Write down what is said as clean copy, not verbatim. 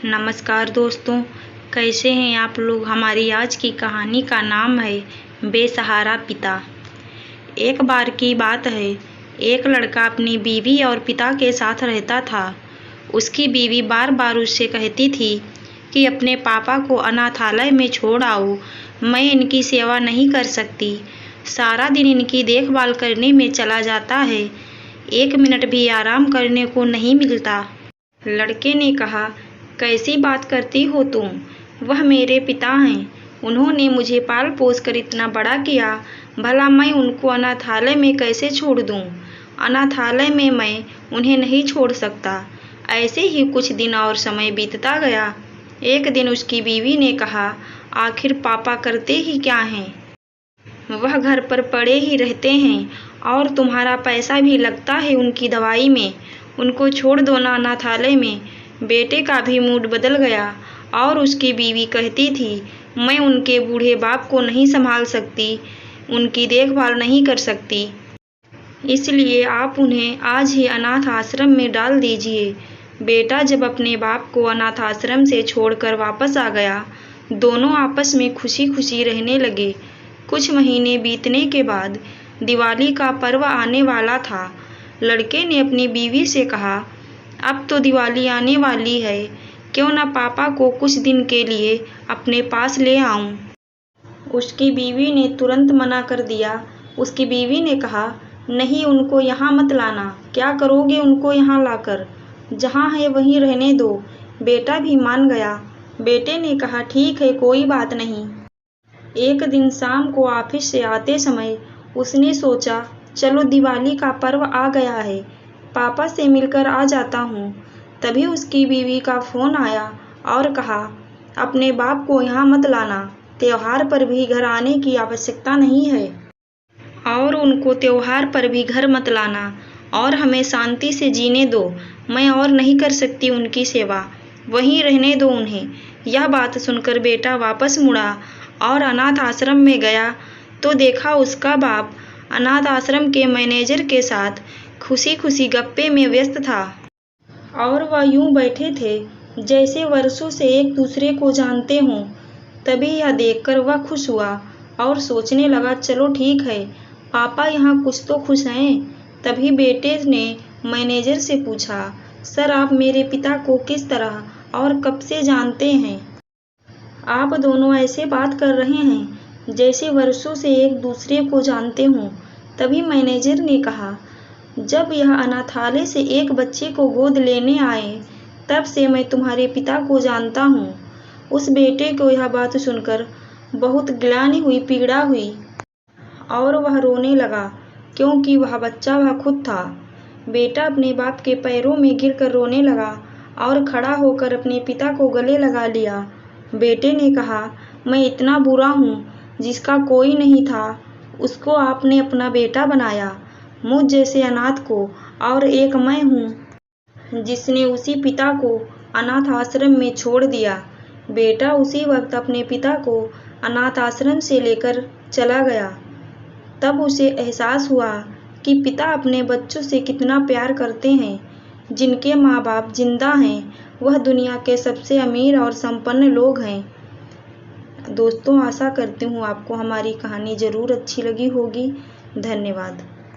नमस्कार दोस्तों, कैसे हैं आप लोग। हमारी आज की कहानी का नाम है बेसहारा पिता। एक बार की बात है, एक लड़का अपनी बीवी और पिता के साथ रहता था। उसकी बीवी बार बार उससे कहती थी कि अपने पापा को अनाथालय में छोड़ आओ, मैं इनकी सेवा नहीं कर सकती। सारा दिन इनकी देखभाल करने में चला जाता है, 1 मिनट भी आराम करने को नहीं मिलता। लड़के ने कहा, कैसी बात करती हो तुम, वह मेरे पिता हैं। उन्होंने मुझे पाल पोस कर इतना बड़ा किया, भला मैं उनको अनाथालय में कैसे छोड़ दूं। अनाथालय में मैं उन्हें नहीं छोड़ सकता। ऐसे ही कुछ दिन और समय बीतता गया। एक दिन उसकी बीवी ने कहा, आखिर पापा करते ही क्या हैं, वह घर पर पड़े ही रहते हैं और तुम्हारा पैसा भी लगता है उनकी दवाई में। उनको छोड़ दो ना अनाथालय में। बेटे का भी मूड बदल गया और उसकी बीवी कहती थी, मैं उनके बूढ़े बाप को नहीं संभाल सकती, उनकी देखभाल नहीं कर सकती, इसलिए आप उन्हें आज ही अनाथ आश्रम में डाल दीजिए। बेटा जब अपने बाप को अनाथ आश्रम से छोड़कर वापस आ गया, दोनों आपस में खुशी खुशी रहने लगे। कुछ महीने बीतने के बाद दिवाली का पर्व आने वाला था। लड़के ने अपनी बीवी से कहा, अब तो दिवाली आने वाली है, क्यों ना पापा को कुछ दिन के लिए अपने पास ले आऊं। उसकी बीवी ने तुरंत मना कर दिया। उसकी बीवी ने कहा, नहीं, उनको यहाँ मत लाना। क्या करोगे उनको यहाँ लाकर, जहाँ है वहीं रहने दो। बेटा भी मान गया। बेटे ने कहा, ठीक है, कोई बात नहीं। एक दिन शाम को ऑफिस से आते समय उसने सोचा, चलो दिवाली का पर्व आ गया है, पापा से मिलकर आ जाता हूँ। तभी उसकी बीवी का फ़ोन आया और कहा, अपने बाप को यहाँ मत लाना, त्योहार पर भी घर आने की आवश्यकता नहीं है और उनको त्योहार पर भी घर मत लाना और हमें शांति से जीने दो। मैं और नहीं कर सकती उनकी सेवा, वहीं रहने दो उन्हें। यह बात सुनकर बेटा वापस मुड़ा और अनाथ आश्रम में गया तो देखा उसका बाप अनाथ आश्रम के मैनेजर के साथ खुशी खुशी गप्पे में व्यस्त था और वह यूं बैठे थे जैसे वर्षों से एक दूसरे को जानते हों। तभी यह देखकर वह खुश हुआ और सोचने लगा, चलो ठीक है, पापा यहाँ कुछ तो खुश हैं। तभी बेटे ने मैनेजर से पूछा, सर आप मेरे पिता को किस तरह और कब से जानते हैं। आप दोनों ऐसे बात कर रहे हैं जैसे वर्षों से एक दूसरे को जानते हों। तभी मैनेजर ने कहा, जब यह अनाथालय से एक बच्चे को गोद लेने आए तब से मैं तुम्हारे पिता को जानता हूँ। उस बेटे को यह बात सुनकर बहुत ग्लानि हुई, पीड़ा हुई और वह रोने लगा, क्योंकि वह बच्चा वह खुद था। बेटा अपने बाप के पैरों में गिरकर रोने लगा और खड़ा होकर अपने पिता को गले लगा लिया। बेटे ने कहा, मैं इतना बुरा हूँ, जिसका कोई नहीं था उसको आपने अपना बेटा बनाया, मुझ जैसे अनाथ को, और एक मैं हूँ जिसने उसी पिता को अनाथ आश्रम में छोड़ दिया। बेटा उसी वक्त अपने पिता को अनाथ आश्रम से लेकर चला गया। तब उसे एहसास हुआ कि पिता अपने बच्चों से कितना प्यार करते हैं। जिनके माँ बाप जिंदा हैं वह दुनिया के सबसे अमीर और संपन्न लोग हैं। दोस्तों, आशा करती हूँ आपको हमारी कहानी ज़रूर अच्छी लगी होगी। धन्यवाद।